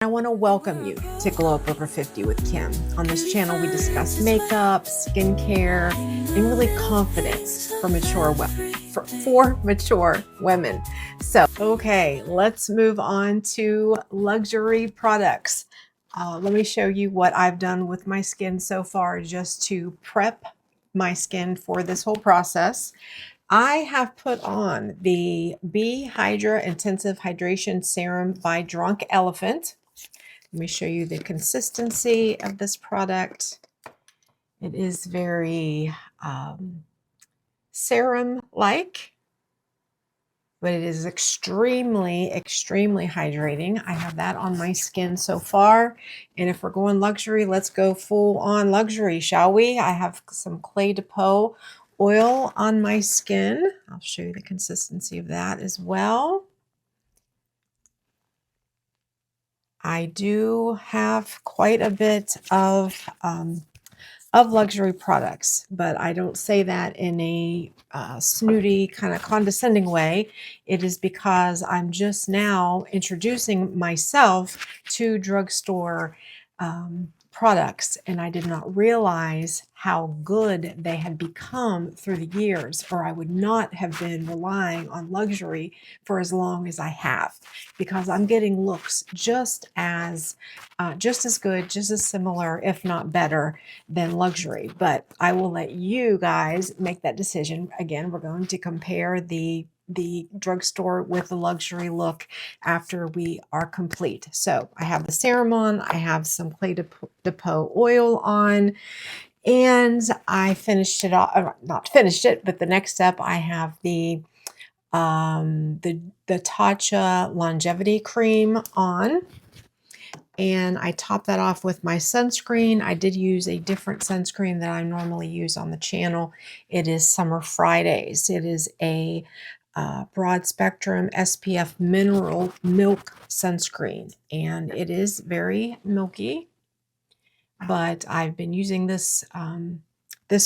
I want to welcome you to Glow Up Over 50 with Kim. On this channel, we discuss makeup, skincare, and really confidence for mature women. So, okay, let's move on to luxury products. Let me show you what I've done with my skin so far just to prep my skin for this whole process. I have put on the B Hydra Intensive Hydration Serum by Drunk Elephant. Let me show you the consistency of this product. It is very serum-like, but it is extremely, extremely hydrating. I have that on my skin so far. And if we're going luxury, let's go full on luxury, shall we? I have some Clé de Peau oil on my skin. I'll show you the consistency of that as well. I do have quite a bit of luxury products, but I don't say that in a snooty kind of condescending way. It is because I'm just now introducing myself to drugstore products, and I did not realize how good they had become through the years, or I would not have been relying on luxury for as long as I have, because I'm getting looks just as good, just as similar, if not better, than luxury. But I will let you guys make that decision. Again, we're going to compare the drugstore with the luxury look after we are complete. So I have the serum on, I have some Clé de Peau oil on, and I finished it off, not finished it, but the next step, I have the TATCHA longevity cream on. And I top that off with my sunscreen. I did use a different sunscreen that I normally use on the channel. It is Summer Fridays. It is a broad spectrum SPF mineral milk sunscreen, and it is very milky, but I've been using this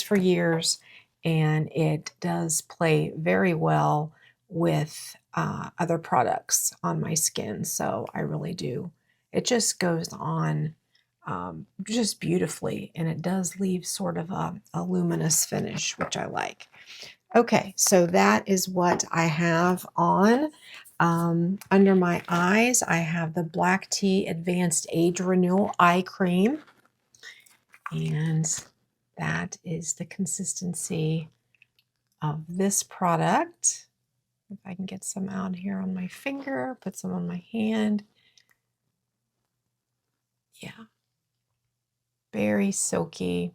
for years, and it does play very well with other products on my skin. So I really do. It just goes on just beautifully, and it does leave sort of a luminous finish, which I like. Okay, so that is what I have on. Under my eyes, I have the Black Tea Advanced Age Renewal Eye Cream. And that is the consistency of this product. If I can get some out here on my finger, put some on my hand. Yeah, very silky.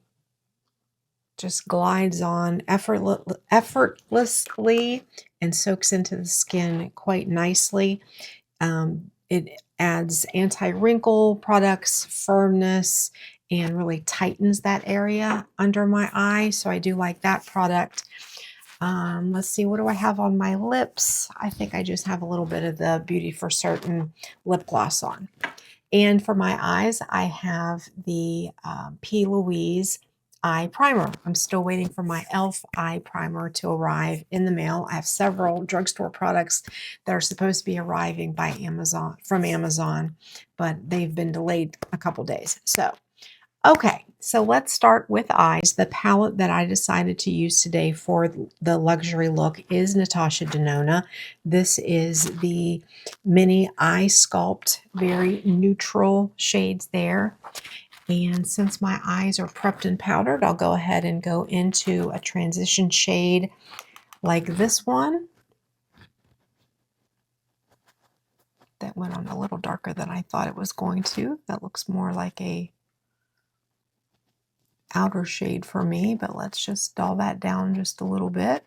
Just glides on effortlessly and soaks into the skin quite nicely. It adds anti-wrinkle products, firmness, and really tightens that area under my eye. So I do like that product. Let's see, what do I have on my lips? I think I just have a little bit of the Beauty for Certain lip gloss on. And for my eyes, I have the P. Louise eye primer. I'm still waiting for my e.l.f. eye primer to arrive in the mail. I have several drugstore products that are supposed to be arriving by from Amazon, but they've been delayed a couple days. So, okay, so let's start with eyes. The palette that I decided to use today for the luxury look is NATASHA DENONA. This is the Mini Eye Sculpt, very neutral shades there. And since my eyes are prepped and powdered, I'll go ahead and go into a transition shade like this one. That went on a little darker than I thought it was going to. That looks more like a outer shade for me, but let's just dull that down just a little bit.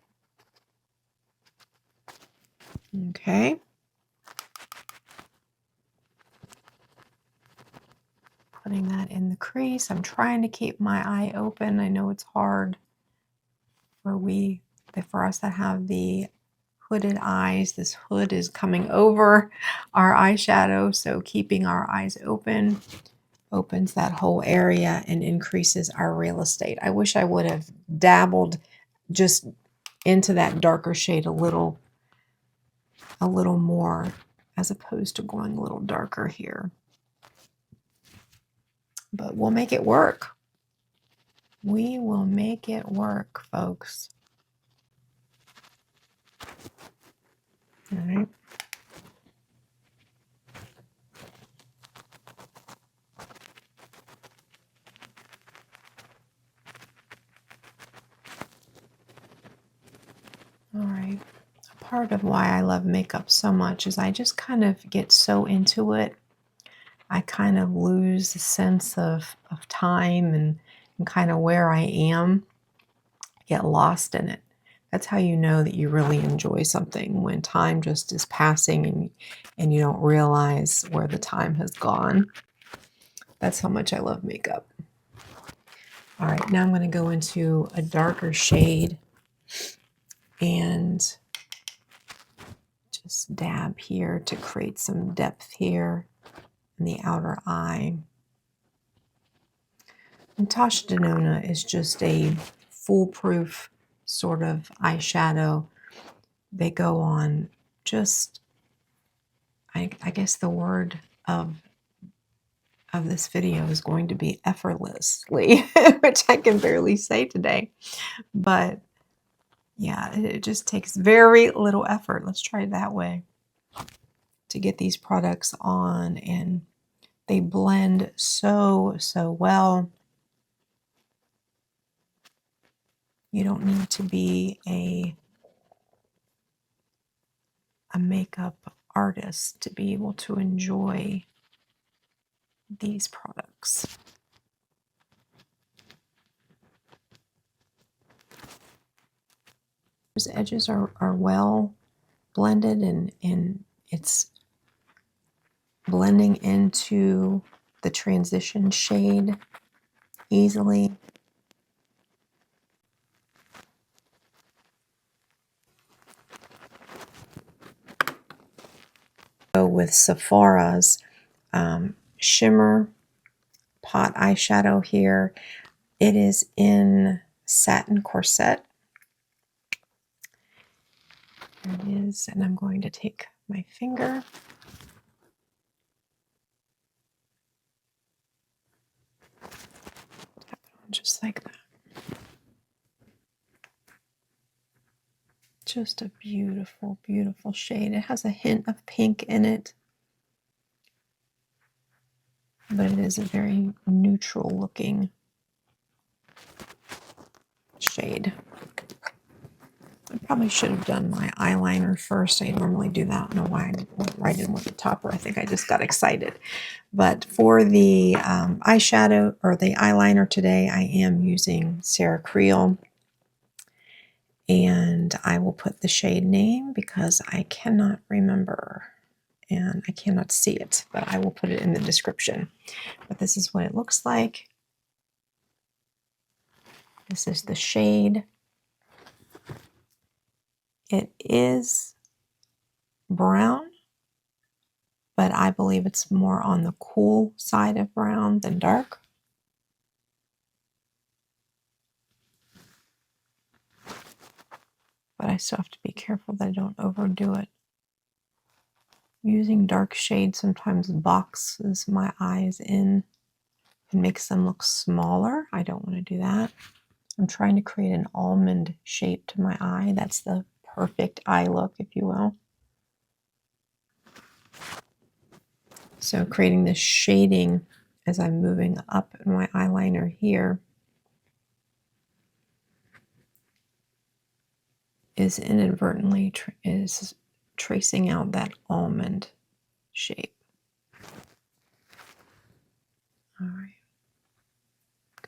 Okay. Putting that in the crease. I'm trying to keep my eye open. I know it's hard for us that have the hooded eyes. This hood is coming over our eyeshadow, so keeping our eyes open opens that whole area and increases our real estate. I wish I would have dabbled just into that darker shade a little more, as opposed to going a little darker here. but we'll make it work. We will make it work, folks. All right. All right. A part of why I love makeup so much is I just kind of get so into it. I kind of lose the sense of time and kind of where I am. I get lost in it. That's how you know that you really enjoy something, when time just is passing and you don't realize where the time has gone. That's how much I love makeup. All right, now I'm going to go into a darker shade and just dab here to create some depth here in the outer eye. NATASHA DENONA is just a foolproof sort of eyeshadow. They go on just, I guess the word of this video is going to be effortlessly, which I can barely say today. But yeah, it just takes very little effort. Let's try it that way to get these products on, and they blend so well. You don't need to be a makeup artist to be able to enjoy these products. Those edges are well blended, and it's blending into the transition shade easily. Go with SEPHORA'S Shimmer Pot eyeshadow here. It is in Satin Corset. There it is, and I'm going to take my finger. Tap it on just like that. Just a beautiful, beautiful shade. It has a hint of pink in it, but it is a very neutral looking shade. I probably should have done my eyeliner first. I normally do that. I don't know why I went right in with the topper. I think I just got excited. But for the eyeshadow or the eyeliner today, I am using CREAL'S. And I will put the shade name because I cannot remember and I cannot see it, but I will put it in the description. But this is what it looks like. This is the shade. It is brown, but I believe it's more on the cool side of brown than dark. But I still have to be careful that I don't overdo it. Using dark shade sometimes boxes my eyes in and makes them look smaller. I don't want to do that. I'm trying to create an almond shape to my eye. That's the perfect eye look, if you will. So creating this shading as I'm moving up in my eyeliner here is inadvertently tracing out that almond shape. All right.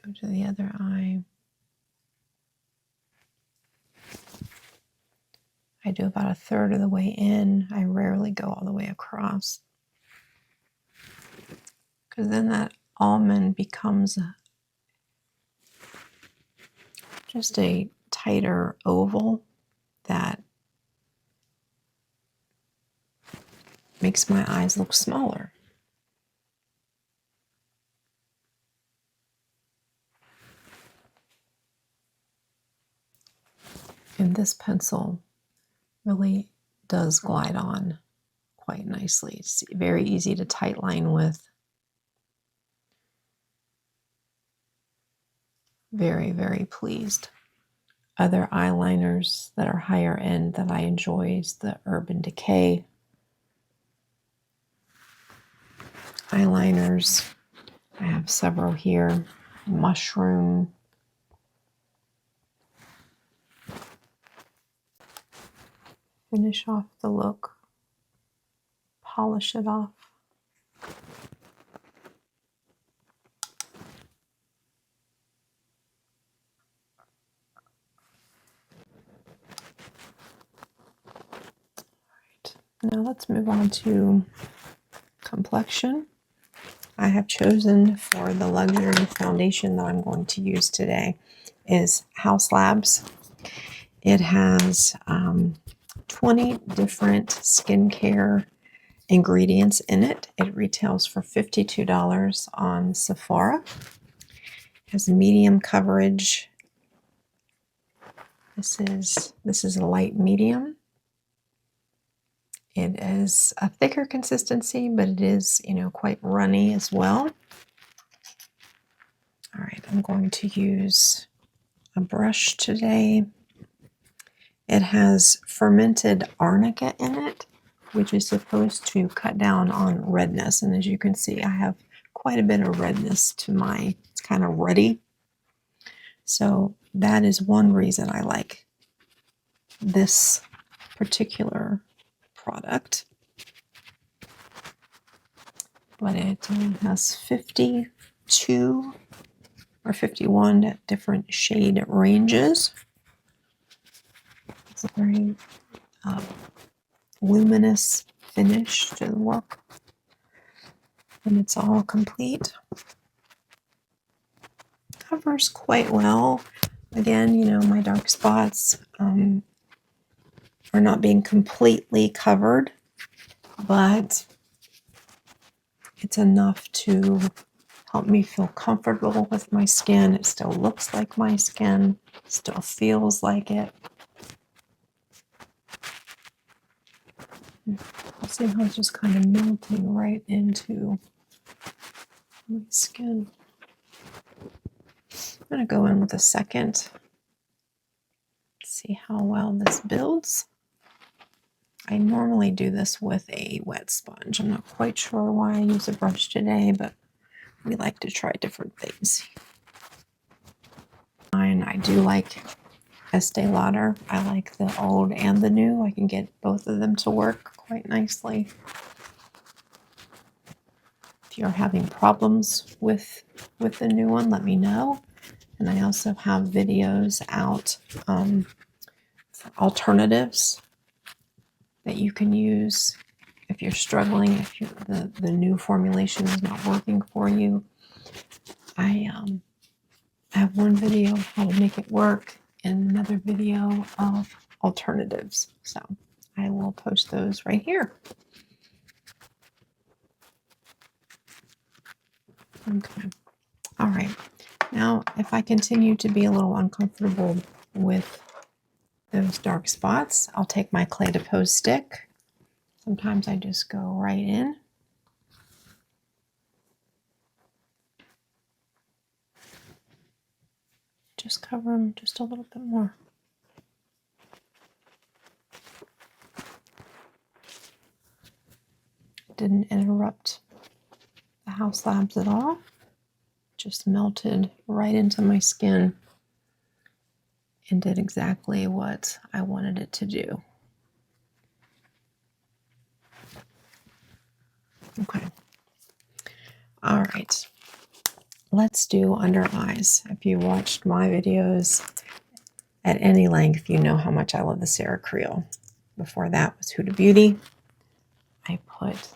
Go to the other eye. I do about a third of the way in. I rarely go all the way across, because then that almond becomes just a tighter oval that makes my eyes look smaller. And this pencil really does glide on quite nicely. It's very easy to tight line with. very, very pleased. Other eyeliners that are higher end that I enjoy is the Urban Decay eyeliners. I have several here. Mushroom. Finish off the look. Polish it off. Now let's move on to complexion. I have chosen for the luxury foundation that I'm going to use today is Haus. It has 20 different skincare ingredients in it. It retails for $52 on Sephora. It has medium coverage. This is a light medium. It is a thicker consistency, but it is, quite runny as well. All right, I'm going to use a brush today. It has fermented arnica in it, which is supposed to cut down on redness. And as you can see, I have quite a bit of redness to it's kind of ruddy. So that is one reason I like this particular product. But it has 52 or 51 different shade ranges. It's a very luminous finish to the look, and it's all complete. Covers quite well. Again, my dark spots are not being completely covered, but it's enough to help me feel comfortable with my skin. It still looks like my skin, still feels like it. I'll see how it's just kind of melting right into my skin. I'm going to go in with a second. See how well this builds. I normally do this with a wet sponge. I'm not quite sure why I use a brush today, but we like to try different things. I do like Estee Lauder. I like the old and the new. I can get both of them to work quite nicely. If you're having problems with the new one, let me know. And I also have videos out for alternatives that you can use if you're struggling, if the new formulation is not working for you. I have one video of how to make it work and another video of alternatives. So I will post those right here. Okay. All right. Now, if I continue to be a little uncomfortable with those dark spots, I'll take my Clé de Peau stick. Sometimes I just go right in. Just cover them just a little bit more. Didn't interrupt the Haus at all. Just melted right into my skin and did exactly what I wanted it to do. Okay. All right. Let's do under eyes. If you watched my videos at any length, you know how much I love the Sarah Creel. Before that was Huda Beauty. I put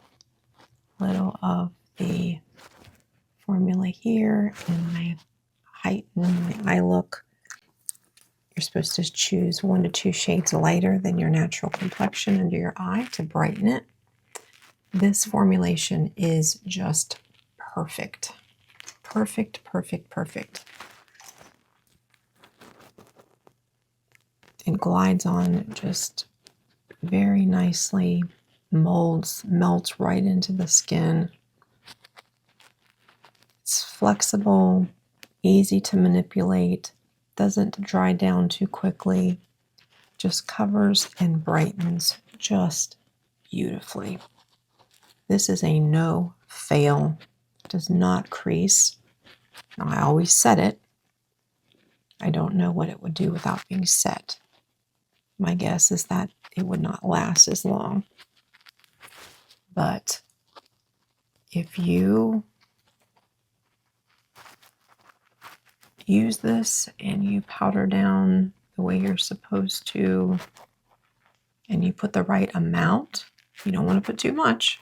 a little of the formula here and I heighten the eye look. You're supposed to choose 1 to 2 shades lighter than your natural complexion under your eye to brighten it. This formulation is just perfect. Perfect, perfect, perfect. It glides on just very nicely, melts right into the skin. It's flexible. easy to manipulate, doesn't dry down too quickly, just covers and brightens just beautifully. This is a no fail. It does not crease. Now, I always set it. I don't know what it would do without being set. My guess is that it would not last as long. But if you use this and you powder down the way you're supposed to, and you put the right amount, you don't want to put too much,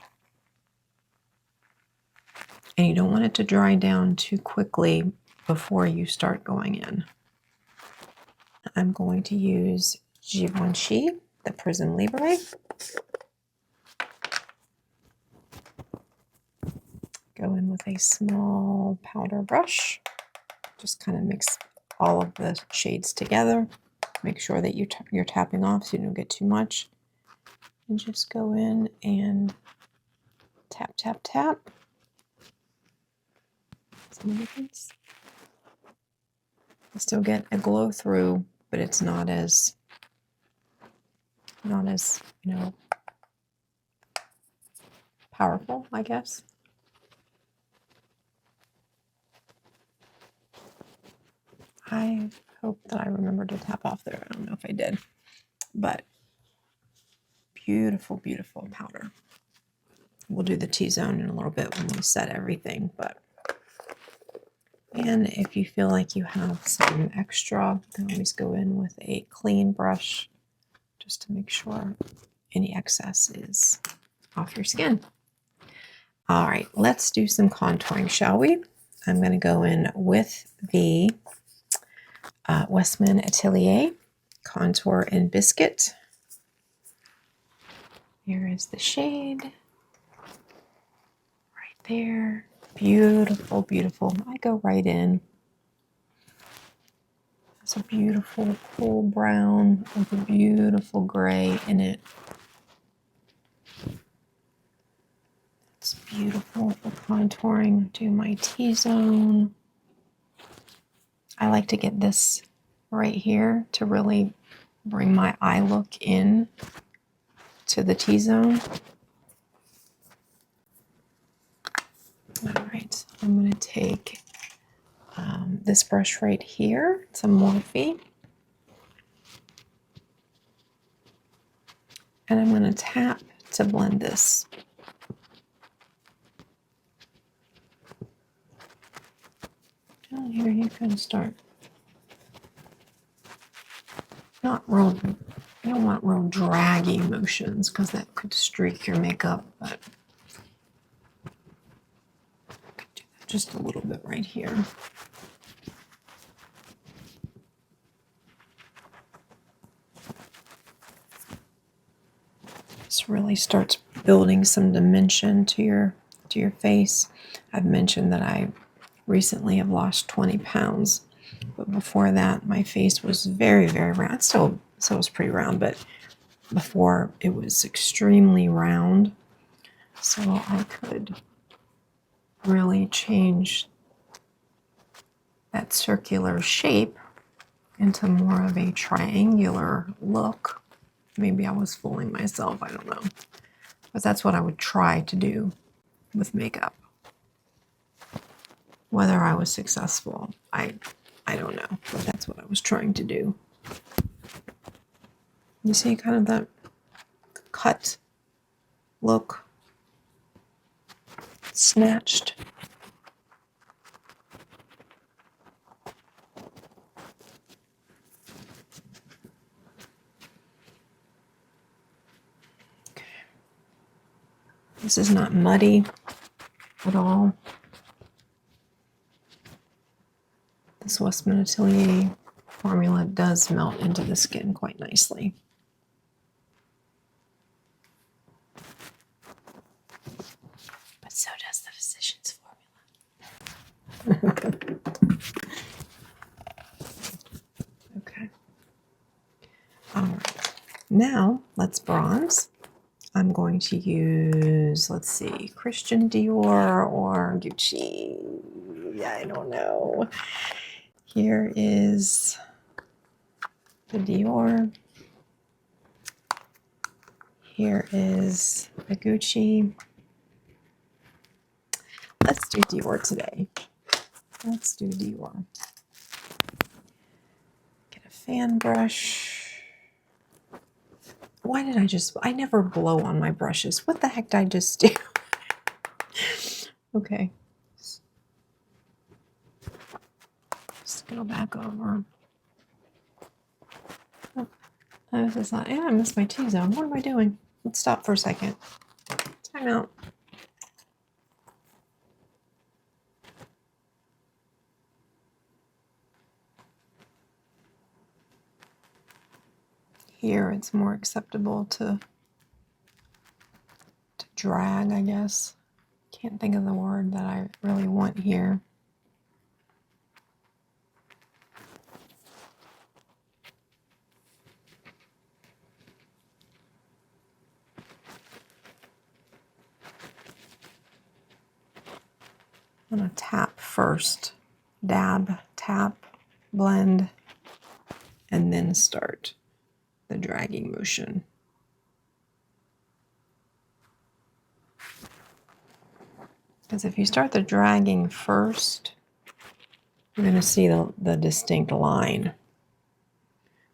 and you don't want it to dry down too quickly before you start going in. I'm going to use Givenchy, the Prism Libre. Go in with a small powder brush. Just kind of mix all of the shades together. Make sure that you're tapping off so you don't get too much. And just go in and tap, tap, tap. I still get a glow through, but it's not as you know, powerful, I guess. I hope that I remembered to tap off there. I don't know if I did, but beautiful, beautiful powder. We'll do the T-zone in a little bit when we set everything, and if you feel like you have some extra, you can always go in with a clean brush just to make sure any excess is off your skin. All right, let's do some contouring, shall we? I'm going to go in with the Westman Atelier Contour in Biscuit. Here is the shade right there. Beautiful, beautiful. I go right in. It's a beautiful cool brown with a beautiful gray in it. It's beautiful for contouring. Do my T-zone. I like to get this right here to really bring my eye look in to the T-zone. All right, I'm going to take this brush right here, some Morphe, and I'm going to tap to blend this. Down here you can start. Not real, you don't want real draggy motions because that could streak your makeup, but I could do that just a little bit right here. This really starts building some dimension to your face. I've mentioned that I recently have lost 20 pounds, but before that my face was very, very round. Still was pretty round, but before it was extremely round, so I could really change that circular shape into more of a triangular look. Maybe I was fooling myself, I don't know. But that's what I would try to do with makeup. Whether I was successful, I don't know, but that's what I was trying to do. You see kind of that cut look, snatched. This is not muddy at all. This Westman Atelier formula does melt into the skin quite nicely. But so does the Physicians formula. Okay. All right. Now let's bronze. I'm going to use, let's see, Christian Dior or Gucci. Yeah, I don't know. Here is the Dior. Here is the Gucci. Let's do Dior today. Let's do Dior. Get a fan brush. Why did I never blow on my brushes. What the heck did I just do? Okay. Just go back over. Oh, this is not, I missed my T-zone. What am I doing? Let's stop for a second. Time out. Here it's more acceptable to drag, I guess. Can't think of the word that I really want here. I'm going to tap first. Dab, tap, blend, and then start the dragging motion. Because if you start the dragging first, you're going to see the distinct line.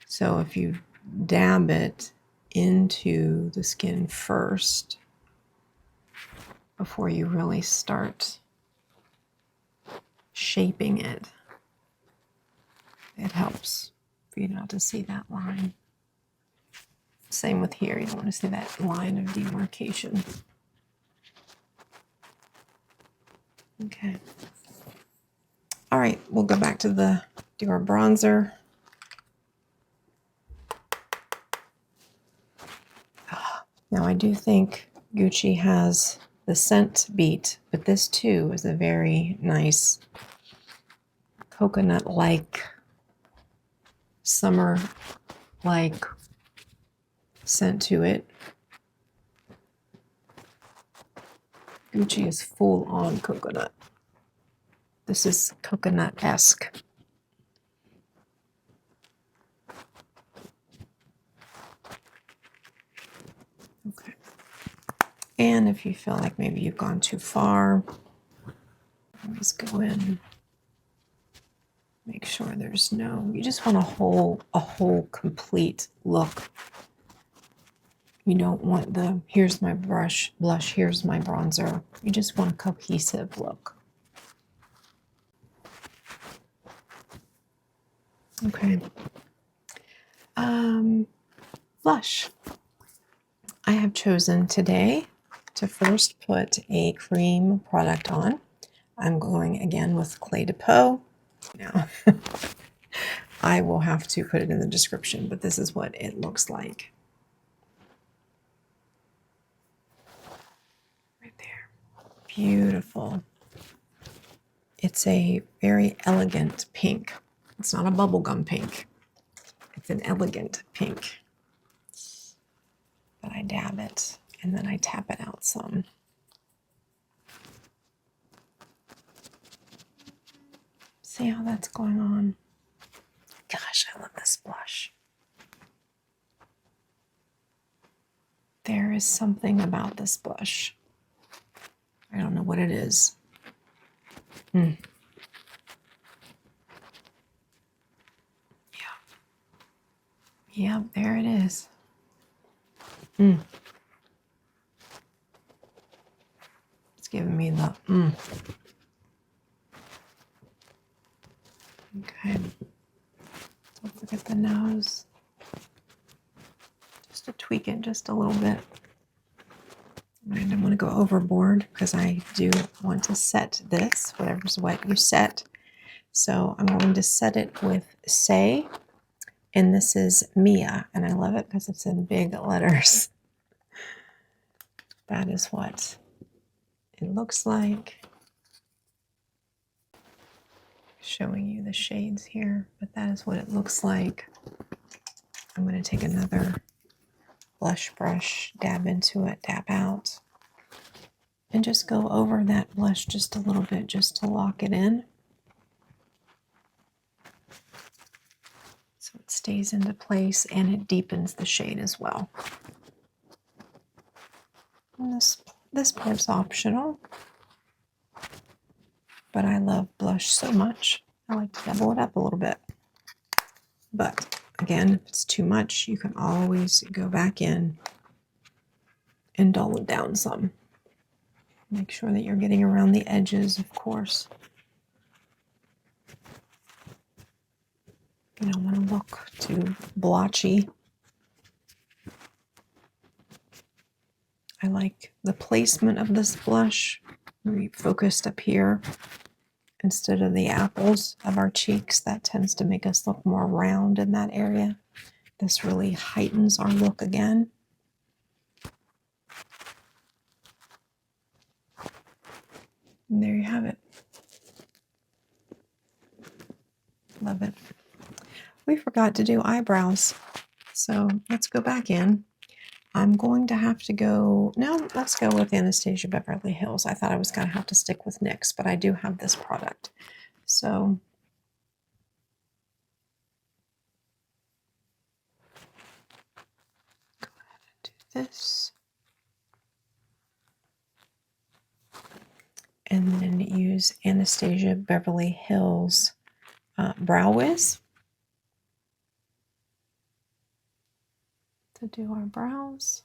So if you dab it into the skin first, before you really start shaping it, it helps for you not to see that line. Same with here, you don't want to see that line of demarcation. Okay. All right, we'll go back to the Dior bronzer. Now I do think Gucci has the scent beat, but this too is a very nice coconut-like, summer-like scent to it. Gucci is full on coconut. This is coconut-esque. Okay. And if you feel like maybe you've gone too far, just go in. Make sure there's no, you just want a whole complete look. You don't want the, here's my blush, here's my bronzer. You just want a cohesive look. Okay. Blush. I have chosen today to first put a cream product on. I'm going again with Clé de Peau. Now, I will have to put it in the description, but this is what it looks like. Right there. Beautiful. It's a very elegant pink. It's not a bubblegum pink. It's an elegant pink. But I dab it and then I tap it out some. See how that's going on? Gosh, I love this blush. There is something about this blush. I don't know what it is. Yeah. Yeah, there it is. It's giving me the Okay. Don't forget the nose. Just to tweak it just a little bit. I don't want to go overboard because I do want to set this, whatever's what you set. So I'm going to set it with Say, and this is Mia, and I love it because it's in big letters. That is what it looks like. Showing you the shades here, but that is what it looks like. I'm going to take another blush brush, dab into it, dab out, and just go over that blush just a little bit just to lock it in. So it stays into place and it deepens the shade as well. And this part's optional, but I love blush so much. I like to double it up a little bit. But again, if it's too much, you can always go back in and dull it down some. Make sure that you're getting around the edges, of course. You don't want to look too blotchy. I like the placement of this blush. We focused up here instead of the apples of our cheeks. That tends to make us look more round in that area. This really heightens our look again. And there you have it. Love it. We forgot to do eyebrows, so let's go back in. I'm going to have to go, no, let's go with Anastasia Beverly Hills. I thought I was going to have to stick with NYX, but I do have this product. So go ahead and do this. And then use Anastasia Beverly Hills Brow Wiz to do our brows.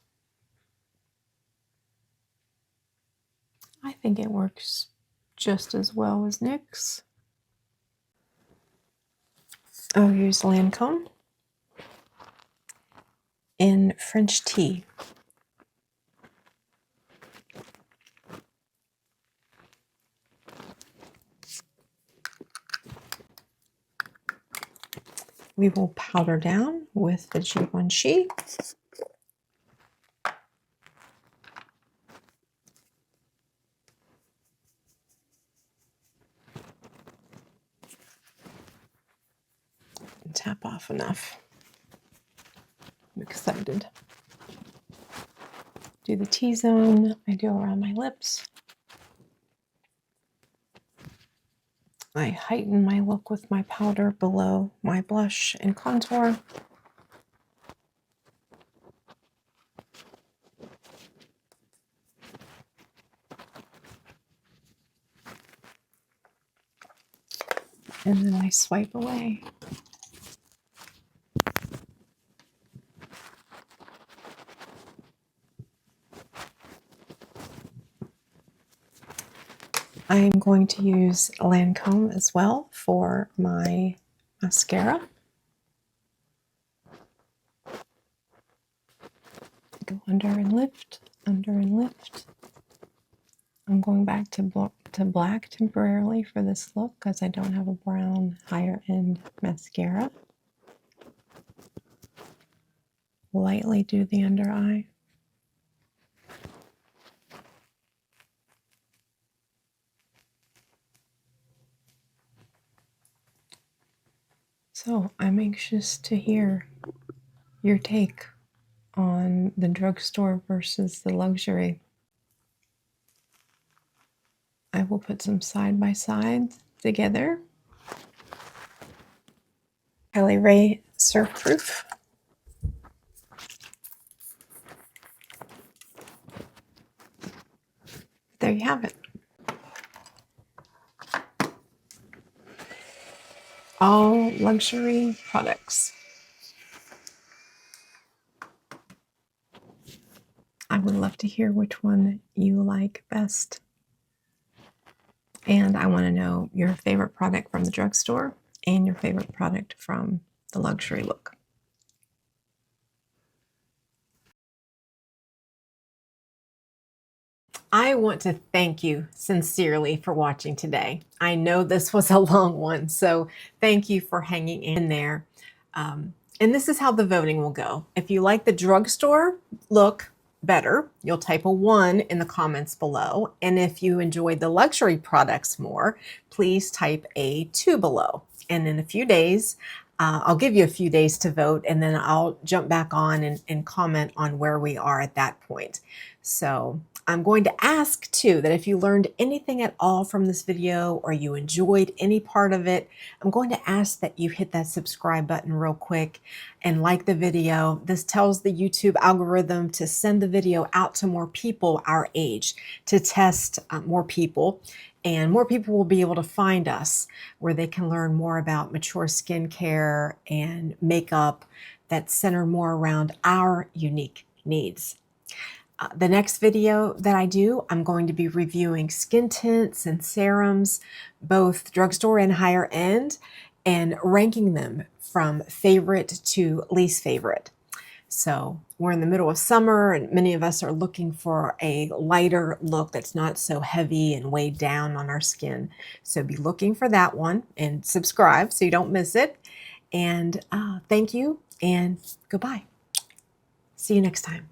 I think it works just as well as NYX. I'll use Lancome in French Tea. We will powder down with the Givenchy. And tap off enough. I'm excited. Do the T-zone. I do around my lips. I heighten my look with my powder below my blush and contour. And then I swipe away. I am going to use Lancome as well for my mascara. Go under and lift, under and lift. I'm going back to black temporarily for this look because I don't have a brown higher end mascara. Lightly do the under eye. So I'm anxious to hear your take on the drugstore versus the luxury. I will put some side by side together. Kylie Ray Surf Proof. There you have it. All luxury products. I would love to hear which one you like best. And I want to know your favorite product from the drugstore and your favorite product from the luxury look. I want to thank you sincerely for watching today. I know this was a long one, so thank you for hanging in there. And this is how the voting will go. If you like the drugstore look better, you'll type a 1 in the comments below. And if you enjoyed the luxury products more, please type a 2 below. And in a few days, I'll give you a few days to vote, and then I'll jump back on and comment on where we are at that point. So I'm going to ask too that if you learned anything at all from this video or you enjoyed any part of it, I'm going to ask that you hit that subscribe button real quick and like the video. This tells the YouTube algorithm to send the video out to more people our age, to test more people, and more people will be able to find us where they can learn more about mature skincare and makeup that's centered more around our unique needs. The next video that I do, I'm going to be reviewing skin tints and serums, both drugstore and higher end, and ranking them from favorite to least favorite. So we're in the middle of summer and many of us are looking for a lighter look that's not so heavy and weighed down on our skin. So be looking for that one and subscribe so you don't miss it. And thank you and goodbye. See you next time.